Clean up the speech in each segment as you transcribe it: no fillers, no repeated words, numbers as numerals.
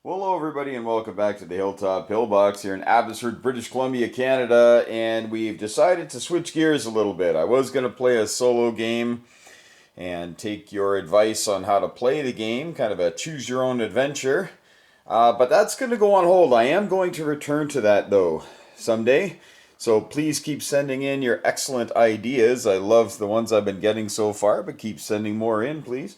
Well, hello everybody and welcome back to the Hilltop Pillbox here in Abbotsford, British Columbia, Canada, and we've decided to switch gears a little bit. I was going to play a solo game and take your advice on how to play the game, kind of a choose your own adventure, but that's going to go on hold. I am going to return to that though someday, so please keep sending in your excellent ideas. I love the ones I've been getting so far, but keep sending more in, please.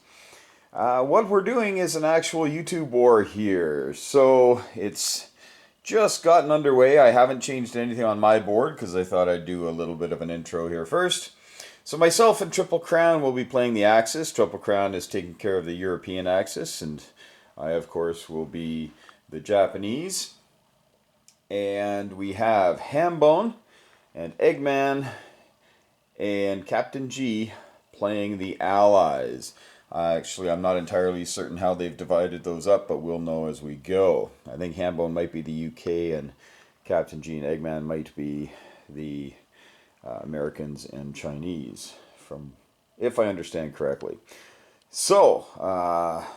What we're doing is an actual YouTube war here. So it's just gotten underway. I haven't changed anything on my board because I thought I'd do a little bit of an intro here first. So myself and Triple Crown will be playing the Axis. Triple Crown is taking care of the European Axis, and I, of course, will be the Japanese. And we have Hambone and Eggman and Captain G playing the Allies. Actually, I'm not entirely certain how they've divided those up, but we'll know as we go. I think Hambone might be the UK, and Captain G and Eggman might be the Americans and Chinese, from if I understand correctly. So,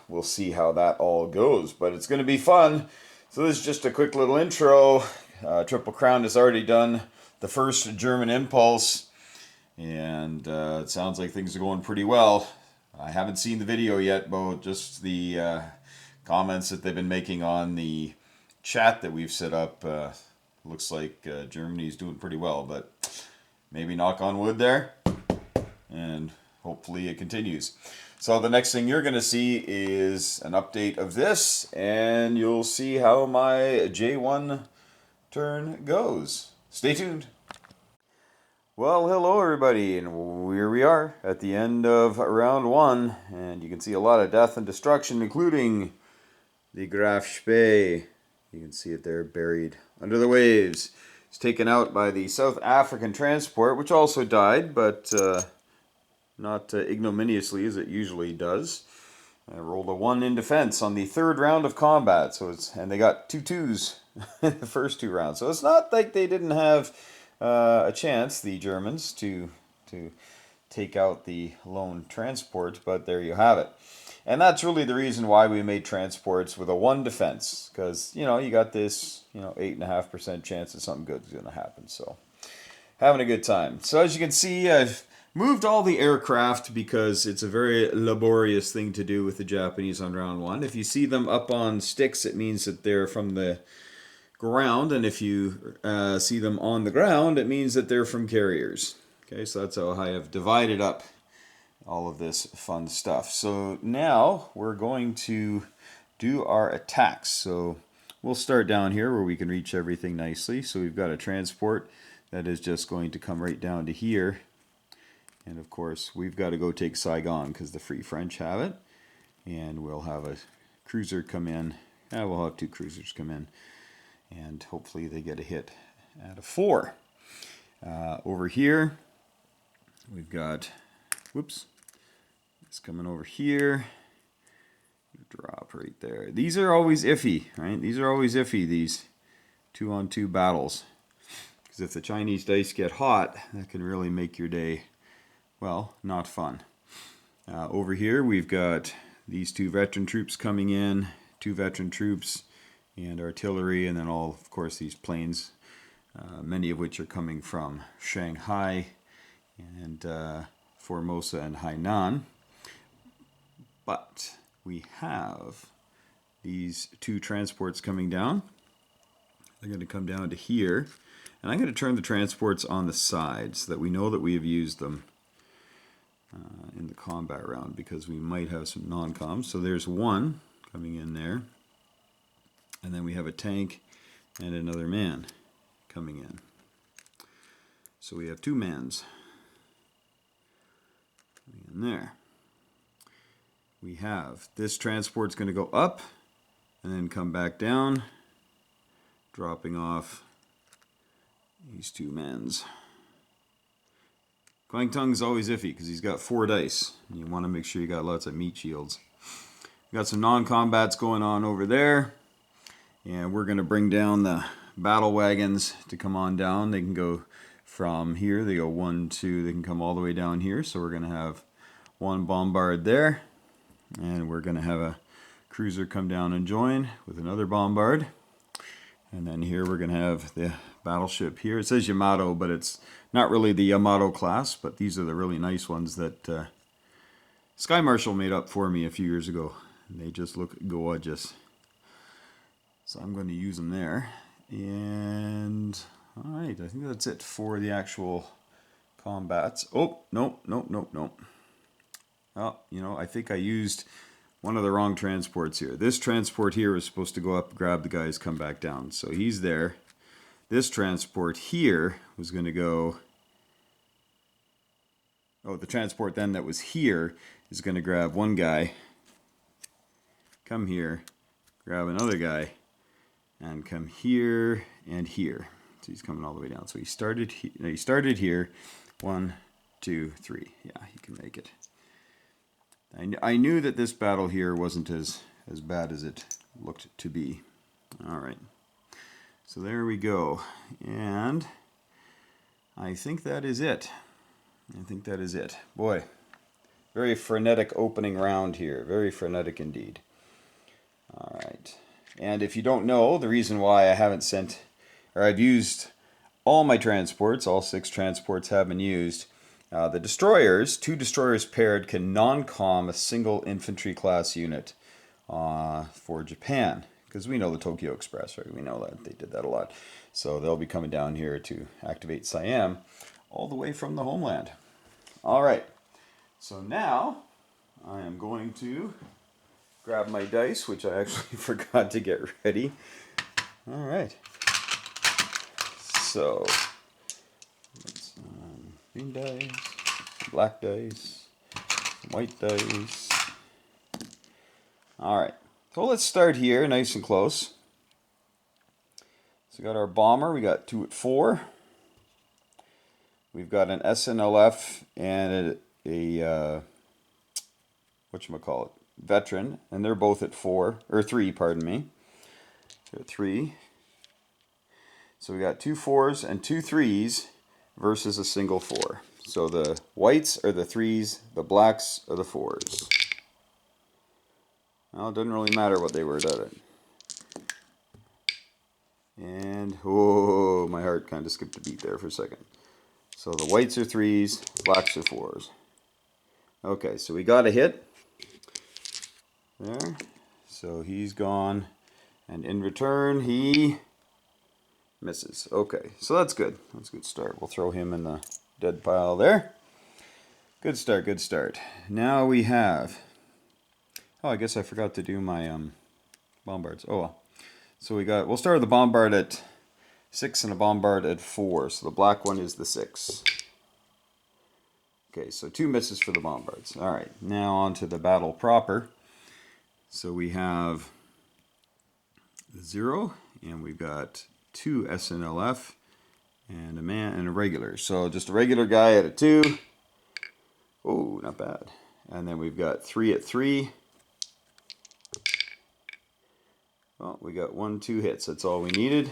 we'll see how that all goes, but it's going to be fun. So this is just a quick little intro. Triple Crown has already done the first German impulse, and it sounds like things are going pretty well. I haven't seen the video yet, but just the comments that they've been making on the chat that we've set up. Looks like Germany's doing pretty well, but maybe knock on wood there, and hopefully it continues. So the next thing you're going to see is an update of this, and you'll see how my J1 turn goes. Stay tuned. Well, hello everybody, and here we are at the end of round one, and you can see a lot of death and destruction, including the Graf Spee. You can see it there buried under the waves. It's taken out by the South African transport, which also died, but not ignominiously as it usually does. I rolled a 1 in defense on the third round of combat, and they got 2 2s in the first 2 rounds. So it's not like they didn't have a chance, the Germans, to take out the lone transport, but there you have it. And that's really the reason why we made transports with a 1 defense, because, you got this, 8.5% chance that something good is going to happen. So, having a good time. So as you can see, I've moved all the aircraft because it's a very laborious thing to do with the Japanese on round 1. If you see them up on sticks, it means that they're from the ground, and if you see them on the ground, it means that they're from carriers. Okay, so that's how I have divided up all of this fun stuff. So now we're going to do our attacks. So we'll start down here where we can reach everything nicely. So we've got a transport that is just going to come right down to here, and of course we've got to go take Saigon because the Free French have it, and we'll have a cruiser come in. We'll have 2 cruisers come in, and hopefully they get a hit out of 4. Over here, we've got, whoops, it's coming over here. Drop right there. These are always iffy, right? These are always iffy, these 2-on-2 battles. Because if the Chinese dice get hot, that can really make your day, well, not fun. Over here, we've got these 2 veteran troops coming in, 2 veteran troops, and artillery, and then all, of course, these planes, many of which are coming from Shanghai and Formosa and Hainan. But we have these 2 transports coming down. They're going to come down to here, and I'm going to turn the transports on the side so that we know that we have used them in the combat round, because we might have some non-coms. So there's 1 coming in there. And then we have a tank and another man coming in. So we have 2 mans in there. We have this transport's going to go up and then come back down, dropping off these 2 mans. Quang Tung is always iffy because he's got 4 dice. And you want to make sure you got lots of meat shields. We got some non-combats going on over there. And we're going to bring down the battle wagons to come on down. They can go from here. They go 1, 2. They can come all the way down here. So we're going to have 1 bombard there. And we're going to have a cruiser come down and join with another bombard. And then here we're going to have the battleship here. It says Yamato, but it's not really the Yamato class, but these are the really nice ones that Sky Marshal made up for me a few years ago. And they just look gorgeous. So I'm going to use them there. And alright, I think that's it for the actual combats. Oh, nope. Oh, you know, I think I used one of the wrong transports here. This transport here is supposed to go up, grab the guys, come back down. So he's there. This transport here was going to go... Oh, the transport then that was here is going to grab one guy, come here, grab another guy, and come here and here. So he's coming all the way down. So he started here. 1, 2, 3. Yeah, he can make it. I knew that this battle here wasn't as bad as it looked to be. All right. So there we go. And I think that is it. Boy, very frenetic opening round here. Very frenetic indeed. All right. And if you don't know, the reason why I haven't sent, or I've used all my transports, all 6 transports have been used. The destroyers, 2 destroyers paired, can non-com a single infantry class unit for Japan. Because we know the Tokyo Express, right? We know that they did that a lot. So they'll be coming down here to activate Siam all the way from the homeland. All right. So now I am going to grab my dice, which I actually forgot to get ready. All right. So, green dice, black dice, white dice. All right. So let's start here, nice and close. So we got our bomber. We got 2 at 4. We've got an SNLF and a whatchamacallit, veteran, and they're both at 4 or 3. Pardon me. They're at 3. So we got 2 4s and 2 3s versus a single 4. So the whites are the 3s, the blacks are the 4s. Well, it doesn't really matter what they were, does it? And, oh, my heart kind of skipped a beat there for a second. So the whites are 3s, blacks are 4s. Okay, so we got a hit there. So he's gone. And in return, he misses. Okay, so that's good. That's a good start. We'll throw him in the dead pile there. Good start, good start. Now we have... Oh, I guess I forgot to do my bombards. Oh well. So we'll start with the bombard at 6 and a bombard at 4. So the black one is the 6. Okay, so 2 misses for the bombards. All right, now on to the battle proper. So we have 0, and we've got 2 SNLF and a man and a regular. So just a regular guy at a 2. Oh, not bad. And then we've got 3 at 3. Well, we got 1, 2 hits. That's all we needed.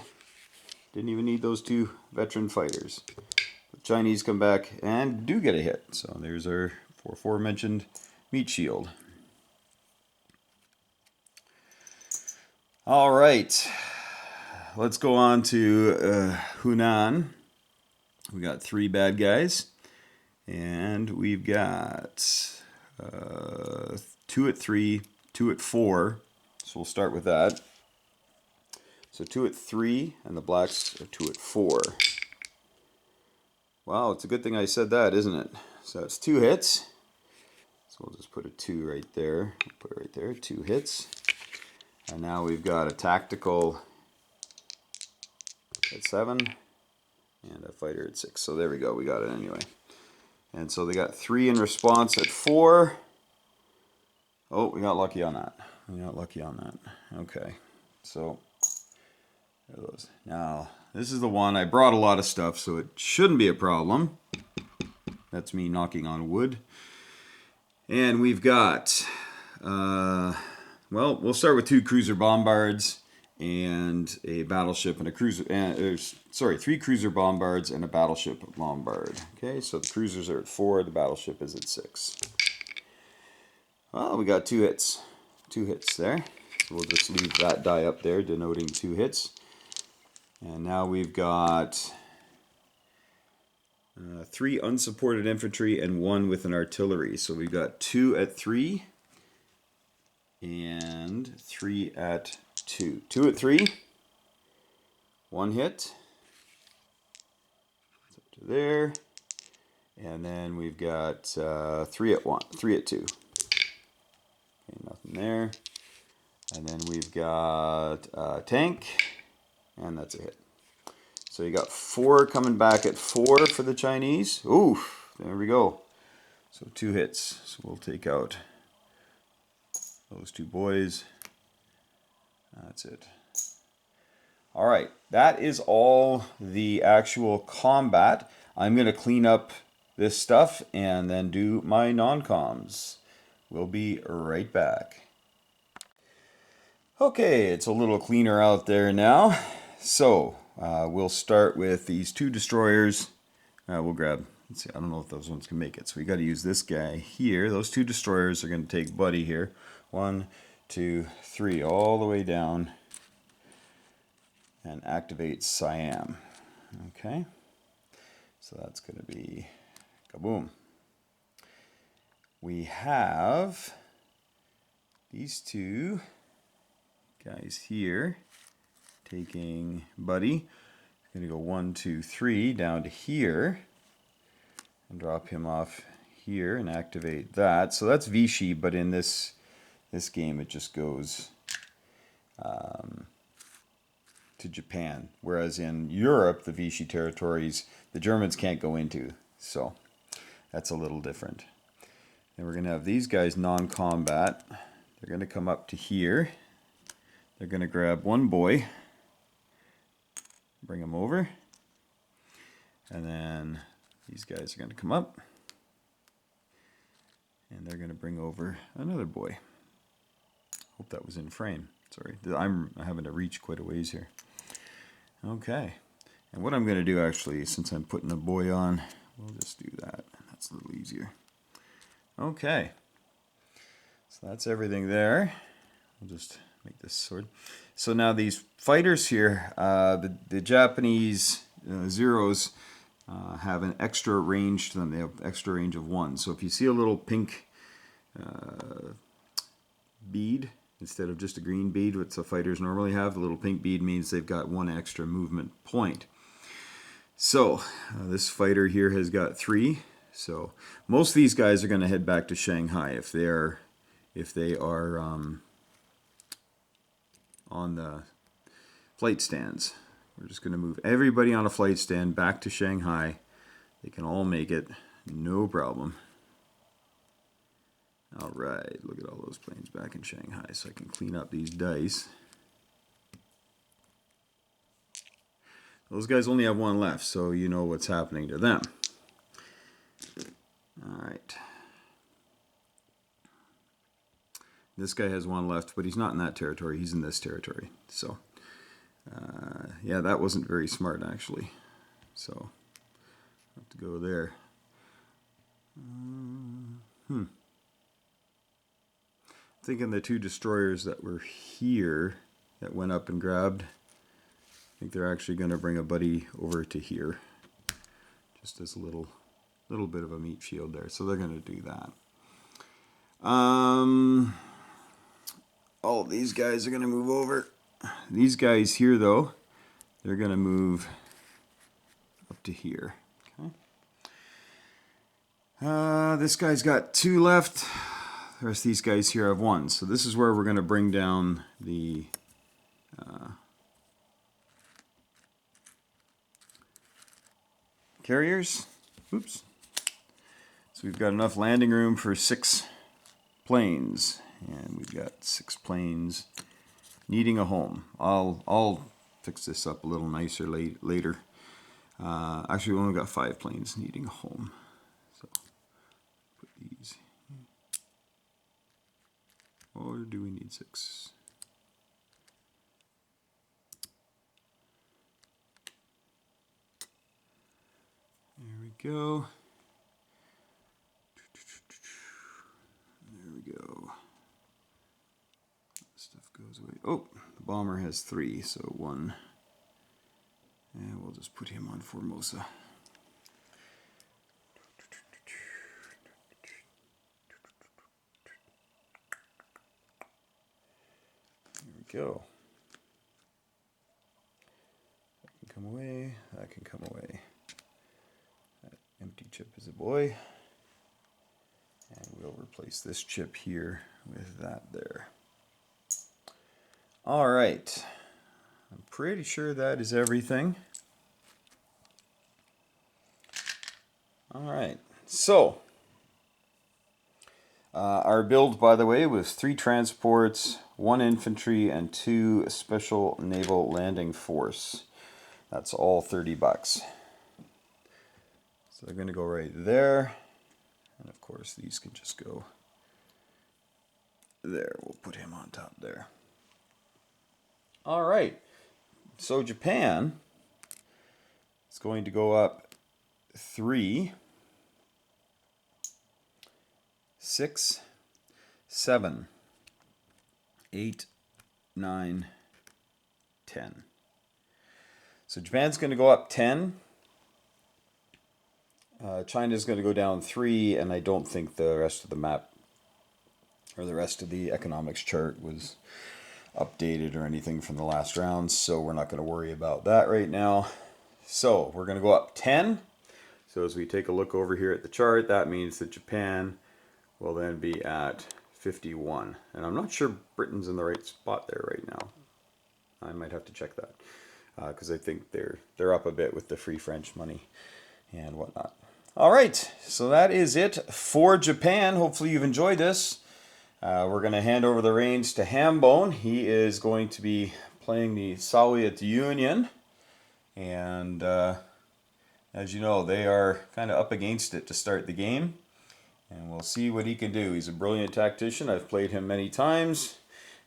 Didn't even need those 2 veteran fighters. The Chinese come back and do get a hit. So there's our aforementioned meat shield. All right. Let's go on to Hunan. We got 3 bad guys. And we've got 2 at 3, 2 at 4. So we'll start with that. So 2 at 3, and the blacks are 2 at 4. Wow, it's a good thing I said that, isn't it? So that's 2 hits. So we'll just put a 2 right there. Put it right there, 2 hits. And now we've got a tactical at 7, and a fighter at 6. So there we go, we got it anyway. And so they got 3 in response at 4. Oh, we got lucky on that. Okay, so there those. Now, this is the one. I brought a lot of stuff, so it shouldn't be a problem. That's me knocking on wood. And we've got, well, we'll start with 2 cruiser bombards and a battleship and a cruiser, 3 cruiser bombards and a battleship bombard. Okay, so the cruisers are at 4, the battleship is at 6. Well, we got 2 hits. 2 hits there. So we'll just leave that die up there denoting 2 hits. And now we've got 3 unsupported infantry and 1 with an artillery. So we've got 2 at 3 and 3 at 2. 2 at 3, 1 hit. Up to there. And then we've got 3 at 1, 3 at 2. Okay, nothing there. And then we've got a tank, and that's a hit. So you got 4 coming back at 4 for the Chinese. Ooh, there we go. So 2 hits. So we'll take out those 2 boys. That's it. All right, that is all the actual combat. I'm going to clean up this stuff and then do my non-coms. We'll be right back. Okay, it's a little cleaner out there now. So we'll start with these 2 destroyers. We'll grab, let's see, I don't know if those ones can make it. So we got to use this guy here. Those 2 destroyers are going to take Buddy here. 1, 2, 3, all the way down. And activate Siam. Okay, so that's going to be kaboom. We have these 2 guys here taking Buddy. Going to go 1, 2, 3 down to here and drop him off here and activate that. So that's Vichy, but in this game it just goes to Japan, whereas in Europe the Vichy territories the Germans can't go into, so that's a little different. And we're going to have these guys non-combat. They're going to come up to here. They're going to grab 1 boy, bring him over, and then these guys are going to come up and they're going to bring over another boy. Hope that was in frame. Sorry, I'm having to reach quite a ways here. Okay, and what I'm going to do actually, since I'm putting a boy on, we'll just do that. That's a little easier. Okay, so that's everything there. We'll just make this sword. So now these fighters here, the Japanese Zeros have an extra range to them. They have extra range of 1. So if you see a little pink bead, instead of just a green bead, which the fighters normally have, the little pink bead means they've got 1 extra movement point. So this fighter here has got 3. So most of these guys are going to head back to Shanghai if they are on the flight stands. We're just going to move everybody on a flight stand back to Shanghai. They can all make it, no problem. All right, look at all those planes back in Shanghai, so I can clean up these dice. Those guys only have 1 left, so you know what's happening to them. All right. This guy has 1 left, but he's not in that territory. He's in this territory. So, yeah, that wasn't very smart, actually. So, I have to go there. Thinking the 2 destroyers that were here that went up and grabbed, I think they're actually going to bring a buddy over to here, just as a little bit of a meat shield there. So they're going to do that. All these guys are going to move over. These guys here, though, they're going to move up to here. Okay. This guy's got 2 left. The rest of these guys here have 1. So this is where we're going to bring down the carriers. Oops. So we've got enough landing room for 6 planes. And we've got 6 planes needing a home. I'll fix this up a little nicer later. Actually, we only got 5 planes needing a home. So put these. Or do we need 6? There we go. There we go. goes away. Oh, the bomber has 3, so 1. And we'll just put him on Formosa. There we go. That can come away. That can come away. That empty chip is a boy. And we'll replace this chip here with that there. All right. I'm pretty sure that is everything. All right. So, our build, by the way, was 3 transports, 1 infantry, and 2 special naval landing force. That's all $30. So they're going to go right there. And of course, these can just go there. We'll put him on top there. All right. So Japan is going to go up 3, 6, 7, 8, 9, 10. So Japan's going to go up 10. China's going to go down 3, and I don't think the rest of the map or the rest of the economics chart was updated or anything from the last round, so we're not going to worry about that right now. So we're going to go up 10. So as we take a look over here at the chart, that means that Japan will then be at 51. And I'm not sure Britain's in the right spot there right now. I might have to check that because I think they're up a bit with the free French money and whatnot. All right, so that is it for Japan. Hopefully you've enjoyed this. We're going to hand over the reins to Hambone. He is going to be playing the Soviet Union. And as you know, they are kind of up against it to start the game. And we'll see what he can do. He's a brilliant tactician. I've played him many times.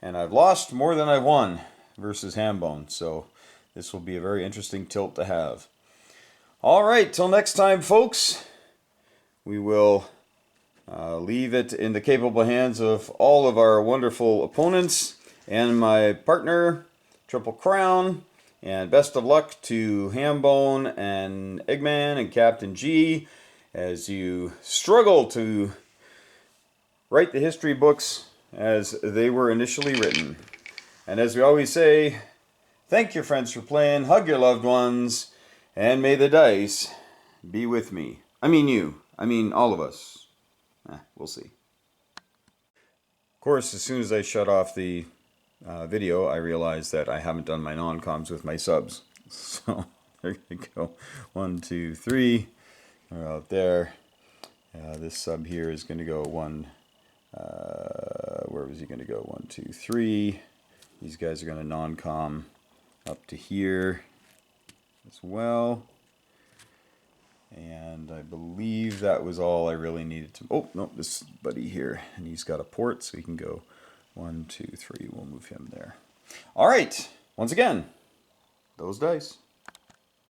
And I've lost more than I've won versus Hambone. So this will be a very interesting tilt to have. All right, till next time, folks. We will leave it in the capable hands of all of our wonderful opponents and my partner, Triple Crown. And best of luck to Hambone and Eggman and Captain G as you struggle to write the history books as they were initially written. And as we always say, thank your friends for playing, hug your loved ones, and may the dice be with me. I mean you. I mean all of us. We'll see. Of course, as soon as I shut off the video, I realized that I haven't done my non-coms with my subs. So there you go. 1, 2, 3. We're out there. This sub here is going to go 1. Where was he going to go? 1, 2, 3. These guys are going to non-com up to here as well. And I believe that was all I really needed to... Oh, no, this buddy here. And he's got a port, so he can go 1, 2, 3. We'll move him there. All right. Once again, those dice.